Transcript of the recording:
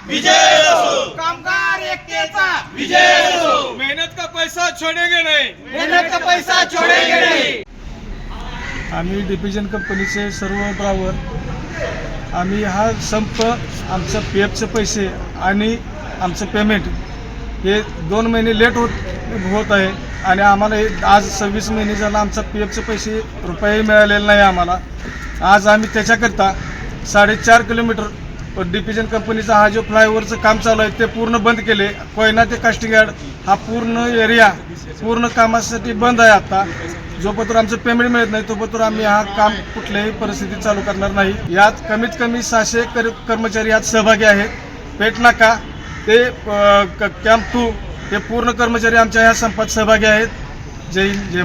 विजय असो, कामगार एकतेचा विजय असो, मेहनत का पैसा छोड़ेंगे नहीं। मेहनत का पैसा छोड़ेंगे नहीं। आम्ही डिव्हिजन कंपनीचे सर्व ड्रायव्हर आम्ही हा संप आमचं PFचे पैसे आणि आमचं पेमेंट हे 2 महिने लेट होत आहे आणि आम्हाला हे आज 26 महिने झालं आमचा PFचे पैसे रुपये मिळालेले नाही आम्हाला। आज आम्ही त्याच्याकरता 4.5 किलोमीटर डिव्हिजन कंपनीचा हा जो फ्लायओव्हरचं काम चालू आहे ते पूर्ण बंद केले। कोयना ते कास्टिंग यार्ड हा पूर्ण एरिया पूर्ण कामासाठी बंद आहे। आता जोपर्यंत आमचं पेमेंट मिळत नाही तोपर्यंत आम्ही हा काम कुठल्याही परिस्थितीत चालू करणार नाही। यात कमीत कमी 600 कर्मचारी यात सहभागी आहेत। पेटनाका ते कॅम्प 2 हे पूर्ण कर्मचारी आमच्या ह्या संपात सहभागी आहेत। जय हिंद, जय